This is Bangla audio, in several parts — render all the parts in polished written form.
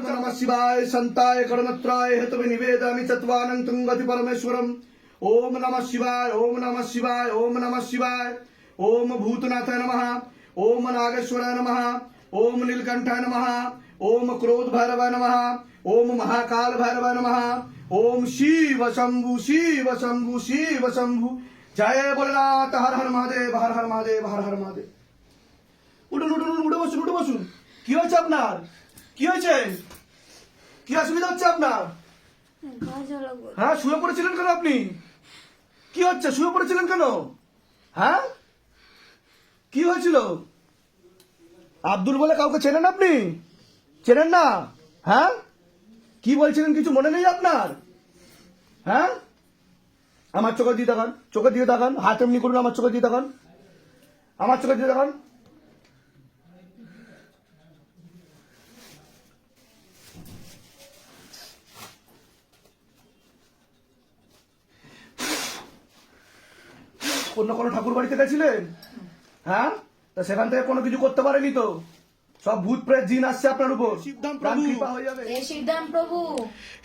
नमः शिवाय संताय कर्मत्राय हेतु निवेदयामि चत्वानं तुंगति परमेश्वरम। ओम नमः शिवाय, ओम नमः शिवाय, ओम नमः शिवाय। ओम भूतनाथाय नमः, ओम नागेश्वराय नमः, ओम नीलकंठाय नमः, ओम क्रोध भैरवाय नमः, ओम महाकाल भैरवाय नमः, ओम शिव शंभु शिव शंभु शिव शंभु। जय भोलेनाथ, हर हर महादेव, हर हर महादेव, हर हर महादेव। উঠুন উঠুন উঠে বসুন, উঠে বসুন। কি হয়েছে আপনার? কি হয়েছে? কি অসুবিধা হচ্ছে আপনার? গা জ্বালা করে। হ্যাঁ, শুয়ে পড়েছিলেন কেন আপনি? কি হচ্ছে? শুয়ে পড়েছিলেন কেন? হ্যাঁ, কি হয়েছিল? আব্দুল বলে কাউকে চেনেন আপনি? চেনেন না? হ্যাঁ, কি বলছিলেন কিছু মনে নেই আপনার? হ্যাঁ, আমার চোখে দিয়ে দেখান, চোখে দিয়ে দেখান, হাত এমনি করুন, আমার চোখে দিয়ে দেখান, আমার চোখে দিয়ে দেখান। অন্য কোনো ঠাকুর বাড়িতে গেছিলেন? হ্যাঁ, তা সেখান থেকে কোনো কিছু করতে পারেনি তো? সব ভূত প্রেত জিন আসছে আপনার উপর। প্রাণ কৃপা হয়ে যাবে। হে শিবধাম প্রভু,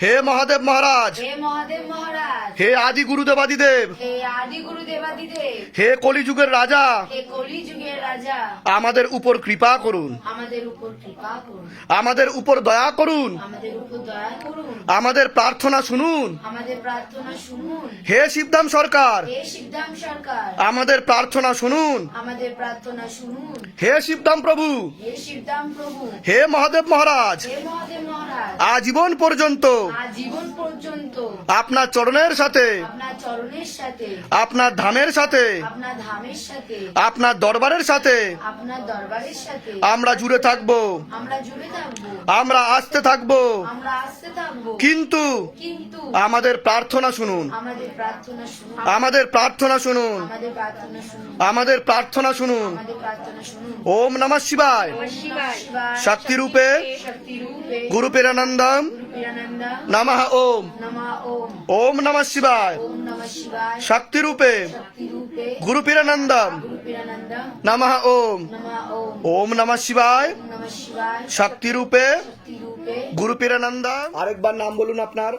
হে মহাদেব মহারাজ, হে মহাদেব মহারাজ, হে আদি গুরুদেবাদিদেব, হে আদি গুরু দেবাদিদেব, হে কলিযুগের রাজা, হে কলি যুগের রাজা, আমাদের উপর কৃপা করুন, আমাদের উপর কৃপা করুন, আমাদের উপর দয়া করুন, আমাদের উপর দয়া করুন, আমাদের প্রার্থনা শুনুন। আমাদের প্রার্থনা শুনুন। হে শিবধাম সরকার, হে শিবধাম সরকার, আমাদের প্রার্থনা শুনুন। আমাদের প্রার্থনা শুনুন। হে শিবধাম প্রভু, হে শিবধাম প্রভু, হে মহাদেব মহারাজ, হে মহাদেব মহারাজ, আজীবন পর্যন্ত আজীবন পর্যন্ত আপনার চরণের সাথে, আপনার চরণের সাথে, আপনার ধামের সাথে, আপনার ধামের সাথে, আপনার দরবারের সাথে আপনার দরবারের সাথে আমরা জুড়ে থাকবো, আমরা জুড়ে থাকবো, আমরা আসতে থাকবো। আমরা আসতে থাকবো। কিন্তু কিন্তু আমাদের প্রার্থনা শুনুন, আমাদের প্রার্থনা শুনুন, আমাদের প্রার্থনা শুনুন, আমাদের প্রার্থনা শুনুন, আমাদের প্রার্থনা শুনুন। আমাদের প্রার্থনা শুনুন। ওম নমঃ শিবায়, শিবায় শক্তি রূপে শক্তি রূপে গুরু প্রেরানন্দম গুরু Gurupirananda. নমঃ ওম। Nama Om. ওম নমঃ শিবায়। Om Namah Shivaya. শক্তি রূপে Shakti Rupe. গুরুপিরানন্দম Gurupirananda. নমঃ ওম। Nama Om. ওম নমঃ শিবায়। Om Namah Shivaya. শক্তি রূপে Shakti Rupe. গুরুপিরানন্দম। আরেকবার নাম বলুন আপনার।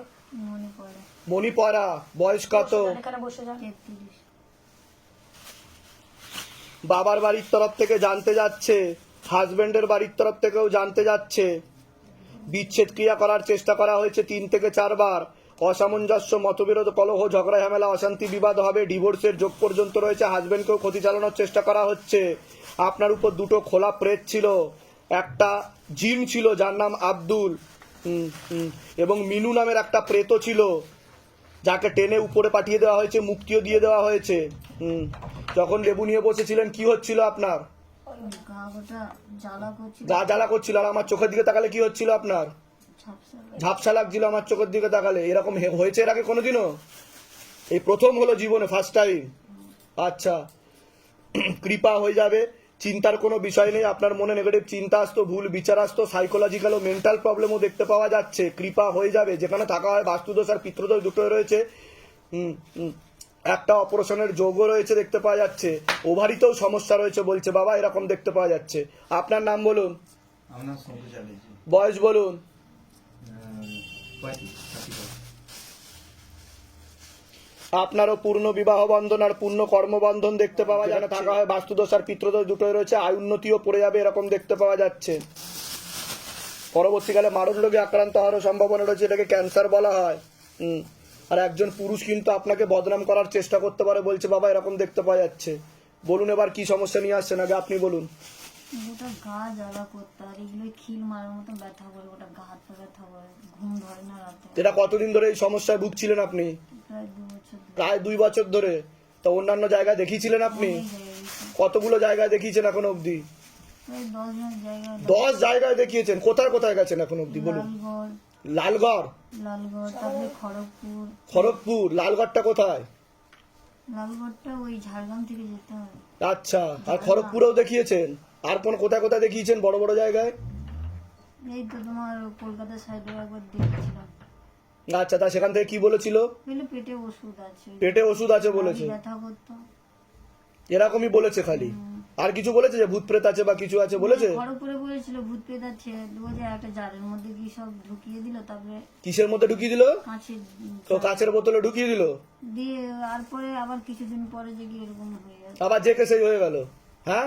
মনে পড়ে মণিপরা। বয়স কত? 33। বাবার বাড়ির তরফ থেকে জানতে যাচ্ছে, হাজবেন্ডের বাড়ির তরফ থেকেও জানতে যাচ্ছে। বিচ্ছেদ ক্রিয়া করার চেষ্টা করা হয়েছে 3 থেকে 4 বার। অসামঞ্জস্য, মতবিরোধ, কলহ, ঝগড়া, ঝামেলা, অশান্তি, বিবাদ হবে। ডিভোর্সের যোগ পর্যন্ত রয়েছে। হাজবেন্ডকেও ক্ষতি চালানোর চেষ্টা করা হচ্ছে। আপনার উপর 2টো খোলা প্রেত ছিল। একটা জিন ছিল যার নাম আব্দুল, এবং মিনু নামের একটা প্রেত ছিল যাকে টেনে উপরে পাঠিয়ে দেওয়া হয়েছে, মুক্তিও দিয়ে দেওয়া হয়েছে। যখন লেবু নিয়ে বসেছিলেন কি হচ্ছিল আপনার? গা গোটা জ্বালা করছিল, গা জ্বালা করছিল। আর আমার চোখের দিকে তাকালে কি হচ্ছিল আপনার? ঝাপসা ঝাপসা লাগছিল আমার চোখের দিকে তাকালে। এরকম হয়েছে এর আগে কোনোদিনও? এই প্রথম হলো জীবনে, ফার্স্ট টাইম। আচ্ছা, কৃপা হয়ে যাবে, চিন্তার কোনো বিষয় নেই। আপনার মনে নেগেটিভ চিন্তা আসতো, ভুল বিচার আসতো, সাইকোলজিক্যাল ও মেন্টাল প্রবলেমও দেখতে পাওয়া যাচ্ছে। কৃপা হয়ে যাবে। যেখানে থাকা হয় বাস্তুদোষ আর পিতৃদোষ দুটোই রয়েছে। একটা অপারেশনের যোগও রয়েছে দেখতে পাওয়া যাচ্ছে। ওভারিতেও সমস্যা রয়েছে বলছে বাবা, এরকম দেখতে পাওয়া যাচ্ছে। আপনার নাম বলুন, আমার নাম শঙ্কর চ্যাটার্জি। বয়স বলুন। 35। আপনারও পূর্ণ বিবাহ বন্ধন আর পূর্ণ কর্মবন্ধন দেখতে পাওয়া যায়। থাকা হয় বাস্তুদোষ আর পিতৃদোষ দুটোই রয়েছে। আয় উন্নতিও পড়ে যাবে এরকম দেখতে পাওয়া যাচ্ছে। পরবর্তীকালে মারণ রোগে আক্রান্ত হওয়ারও সম্ভাবনা রয়েছে, এটাকে ক্যান্সার বলা হয়। আর একজন পুরুষ কিন্তু আপনাকে বদনাম করার চেষ্টা করতে পারে বলছে বাবা, এরকম দেখতে পাওয়া যাচ্ছে। বলুন এবার কি সমস্যা নিয়ে আসছেন, আগে আপনি বলুন। গোটা গা জ্বালা করতে, আর এগুলো খিল মারার মতন ব্যথা করে, গোটা গা হাত পা ব্যথা করে, ঘুম ধরে না রাতে। এটা কতদিন ধরে এই সমস্যায় ভুগছিলেন আপনি? প্রায় 2 বছর ধরে। প্রায় 2 বছর ধরে। তো অন্যান্য জায়গায় দেখিয়েছিলেন আপনি? অনেক জায়গায় গেছি। কতগুলো জায়গায় দেখিয়েছেন এখন অবধি? প্রায় 10 জন জায়গায়। 10 জায়গায় দেখিয়েছেন। কোথায় কোথায় গেছেন এখন অবধি বলুন? লালগড়, লালগড়, তারপরে খড়গপুর। খড়গপুর। লালগড়টা কোথায়? লালগড়টা ওই ঝাড়গ্রাম থেকে যেতে হয়। আচ্ছা, আর খড়গপুরেও দেখিয়েছেন। আর কোন কোথায় কোথায় দেখিয়েছেন বড় বড় জায়গায়? এই তো তোমার কলকাতা সাইডে একবার দেখেছিলাম। আচ্ছা, তা সেখান থেকে কি বলেছিল? বলে পেটে ওষুধ আছে, পেটে ওষুধ আছে বলেছে। ব্যথা করতো। এরকমই বলেছে খালি? আর কিছু বলেছে যে ভূত প্রেত আছে বা কিছু আছে বলেছে? খড়গপুরে বলেছিল ভূত পেত আছে, 2001 জারের মধ্যে কি সব ঢুকিয়ে দিল, তারপরে কিসের মধ্যে ঢুকিয়ে দিল? কাঁচের তো কাঁচের বোতলে ঢুকিয়ে দিল, দিয়ে আর পরে আবার কিছুদিন পরে যে কি এরকম হয়ে গেছে। আবার যে কেসেই হয়ে গেল। হ্যাঁ,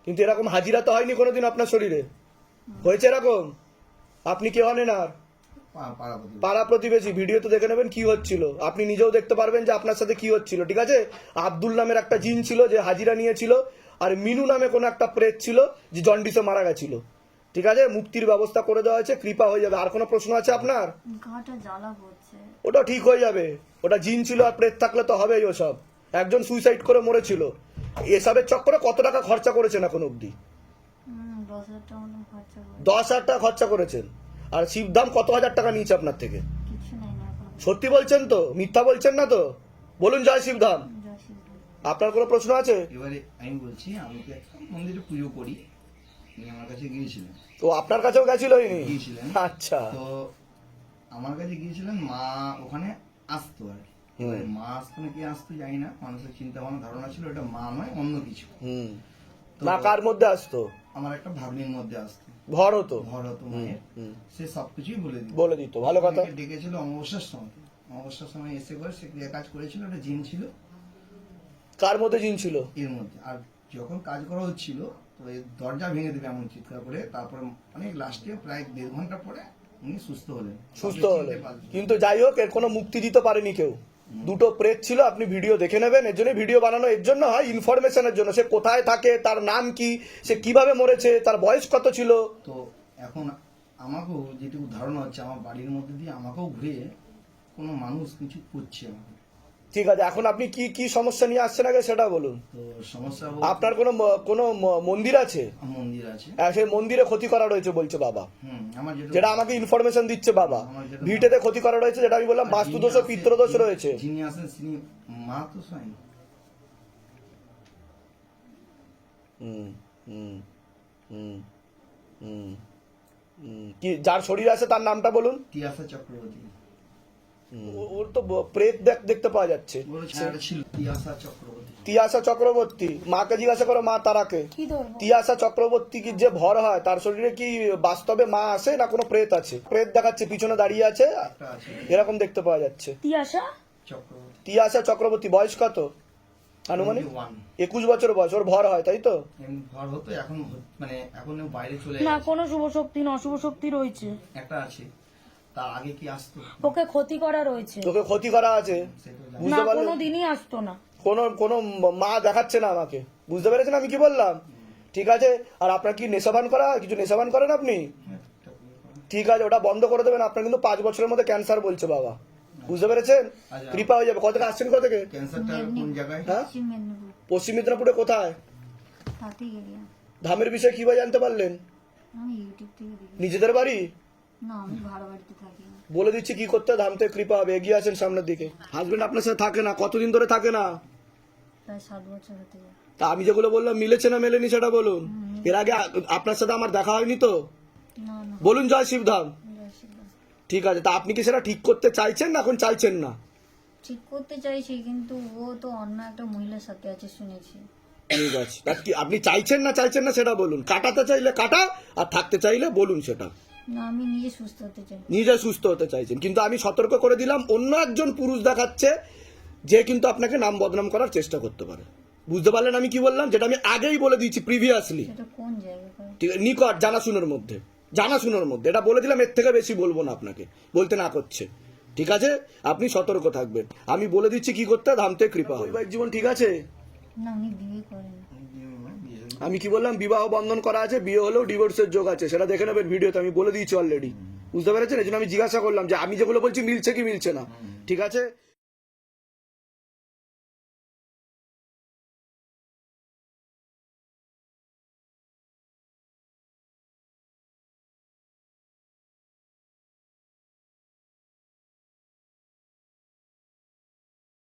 কিন্তু এরকম হাজিরা তো হয়নি কোনোদিন আপনার শরীরে। হয়েছে এরকম? আপনি কে হলেন? আর পাড়াপতি। পাড়া প্রতিবেশী ভিডিও তো দেখে নেবেন কি হচ্ছিল, আপনি নিজেও দেখতে পারবেন যে আপনার সাথে কি হচ্ছিল। ঠিক আছে, আব্দুল নামের একটা জিন ছিল যে হাজিরা নিয়েছিল, আর মিনু নামে কোনো একটা প্রেত ছিল যে জন্ডিসে মারা গেছিল। ঠিক আছে, মুক্তির ব্যবস্থা করে দেওয়া হয়েছে, কৃপা হয়ে যাবে। আর কোনো প্রশ্ন আছে আপনার? গাটা জ্বালা করছে। ওটা ঠিক হয়ে যাবে। ওটা জিন ছিল আর প্রেত থাকলে তো হবেই ওসব। একজন সুইসাইড করে মরেছিল। এসবের চক্করে কত টাকা খরচা করেছেন এখন অবধি? 10,000 টাকা মতন খরচা করে। 10,000 টাকা খরচা করেছেন। আর শিবধাম কত হাজার টাকা নিয়েছে আপনার থেকে? কিছু নাই না এখন। সত্যি বলছেন তো? মিথ্যা বলছেন না তো? বলুন জয় শিবধাম। যা শিখবে। আপনার কোনো প্রশ্ন আছে? এবারে আমি বলছি, আমি তো একটা মন্দিরে পুজো করি, উনি আমার কাছে গিয়েছিলেন। তো আপনার কাছেও গেছিল ইনি? গিয়েছিলেন। আচ্ছা, তো আমার কাছে গিয়েছিলেন, মা ওখানে আসতো আর কি। এবারে মা আসতো না কি আসতো জানি না, মানুষের চিন্তা ভাবনা ধারণা ছিল এটা মা নয় অন্য কিছু। তো না কার মধ্যে আসতো? আমার একটা ভাগ্নির মধ্যে আসতো, ভর হতো, ঘর হতো মায়ের। সে সবকিছুই বলে দিত। বলে দিত। ভালো কথা। আমাকে ডেকেছিল অমাবস্যার সময়। অমাবস্যার সময় এসে করে সে ক্রিয়া কাজ করেছিল, একটা জিন ছিল কার মধ্যে জিন ছিল? এর মধ্যে। আর যখন কাজ করা হচ্ছিল, তো এই দরজা ভেঙে দেবে এমন চিৎকার করে, তারপরে অনেক লাস্টে প্রায় 1.5 ঘন্টা পরে উনি সুস্থ হলেন। সুস্থ তাকে হলে, চিনতে পারলেন। কিন্তু যাই হোক এর কোনো মুক্তি দিতে পারেনি কেউ। 2টো প্রেত ছিল, আপনি ভিডিও দেখে নেবেন। এর জন্য ভিডিও বানানো, এর জন্য হয় ইনফরমেশনের জন্য। সে কোথায় থাকে, তার নাম কি, সে কিভাবে মরেছে, তার বয়স কত ছিল। তো এখন আমাকেও যেটুকু ধারণা হচ্ছে, আমার বাড়ির মধ্যে দিয়ে আমাকেও ঘুরে কোনো মানুষ কিছু করছে আমাকে। ঠিক আছে, এখন আপনি কি কি সমস্যা নিয়ে আসছেন আগে সেটা বলুন। তো সমস্যা আপনার কোনো মন্দির আছে? মন্দির আছে। সেই মন্দিরে ক্ষতি করা রয়েছে বলছে বাবা, আমার যেটা আমাকে ইনফরমেশন দিচ্ছে বাবা। ভিটেতে ক্ষতি করা রয়েছে, যেটা আমি বললাম বাস্তুদোষ ও পিত্রদোষ রয়েছে। যিনি আসেন তিনি মা তো স্বয়ং। হুম হুম হুম হুম কি যার শরীর আছে তার নামটা বলুন। তিয়াসা চক্রবর্তী ওর তো প্রেত দেখতে পাওয়া যাচ্ছে। বলেছে একটা ছিল তিয়াসা চক্রবর্তী। তিয়াসা চক্রবর্তী, মাকে জিজ্ঞাসা করো, মা তারাকে। কি ধরবো? তিয়াসা চক্রবর্তী কি যে ভর হয় তার শরীরে কি বাস্তবে মা আছে না কোনো প্রেত আছে? প্রেত দেখাচ্ছে, পিছনে দাঁড়িয়ে আছে, একটা আছে এরকম দেখতে পাওয়া যাচ্ছে। তিয়াসা চক্রবর্তী। তিয়াসা চক্রবর্তী বয়স কত আনুমানিক? 21 21 বছর বয়স। ওর ভর হয় তাই তো? এমনি ভর হতো, এখন মানে এখন ও বাইরে চলে না, গেছে। কোনো শুভ শক্তি না, অশুভ শক্তি রয়েছে, একটা আছে, তার আগে কি আসতো ওকে ক্ষতি করা রয়েছে। তোকে ক্ষতি করা আছে, সেটা জানি না। না, বুঝতে পারলেন? কোনো দিনই আসতো না। কোনো মা দেখাচ্ছে না আমাকে, বুঝতে পেরেছেন আমি কি বললাম? ঠিক আছে। আর আপনার কি নেশাবান করা হয়? কিছু নেশাবান করেন আপনি? একটা বিয়ে করা। ঠিক আছে, ওটা বন্ধ করে দেবেন। আপনার কিন্তু 5 বছরের মধ্যে ক্যান্সার বলছে বাবা, বুঝতে পেরেছেন? আচ্ছা। কৃপা হয়ে যাবে। কত থেকে আসছেন, কোথা থেকে? ক্যান্সারটা কোন জায়গায়? হ্যাঁ, পশ্চিম মেদিনীপুর, পশ্চিম মেদিনীপুরে। কোথায়? তাতে গেলিয়া। ধামের বিষয়ে কিভাবে জানতে পারলেন? আমি ইউটিউব থেকে দেখি। নিজেদের বাড়ি? না, আমি ভাড়া বাড়িতে থাকি না। বলে দিচ্ছি কি করতে হয়, ধাম থেকে কৃপা হবে। এগিয়ে আসেন সামনের দিকে। হাজবেন্ড আপনার সাথে থাকে না, কতদিন ধরে থাকে না? প্রায় 7 বছর হতে যায়। তা আমি যেগুলো বললাম মিলেছে না মেলেনি সেটা বলুন। এর আগে আপনার সাথে আমার দেখা হয়নি তো? না না, বলুন জয় শিবধাম। জয় শ্রীরাম। ঠিক আছে, তা আপনি কি সেটা ঠিক করতে চাইছেন না এখন চাইছেন না? ঠিক করতে চাইছি, কিন্তু ও তো অন্য একটা মহিলার সাথে আছে শুনেছি। ঠিক আছে, তা কি আপনি চাইছেন না সেটা বলুন। কাটাতে চাইলে কাটা, আর থাকতে চাইলে বলুন সেটা। না, আমি নিজে সুস্থ হতে চাই। নিজে সুস্থ হতে চাইছেন, কিন্তু আমি সতর্ক করে দিলাম, অন্য একজন পুরুষ দেখাচ্ছে যে কিন্তু আপনাকে নাম বদনাম করার চেষ্টা করতে পারে। বুঝতে পারলেন আমি কি বললাম? যেটা আমি আগেই বলে দিয়েছি প্রিভিয়াসলি। সেটা কোন জায়গা করে? ঠিক আছে, নিকট, জানাশুনোর মধ্যে, জানাশুনোর মধ্যে এটা বলে দিলাম। এর থেকে বেশি বলবো না আপনাকে, বলতে না করছে। ঠিক আছে, আপনি সতর্ক থাকবেন। আমি বলে দিচ্ছি কি করতে হয়, ধাম থেকে কৃপা হয়। বৈবাহিক জীবন ঠিক আছে? না, উনি বিয়ে করেন। আমি কি বললাম? বিবাহ বন্ধন করা আছে, বিয়ে হলেও ডিভোর্সের যোগ আছে, সেটা দেখে নেবেন ভিডিওতে, আমি বলে দিয়েছি অলরেডি। বুঝতে পেরেছেন? এই জন্য আমি জিজ্ঞাসা করলাম যে আমি যেগুলো বলছি মিলছে কি মিলছে না। ঠিক আছে।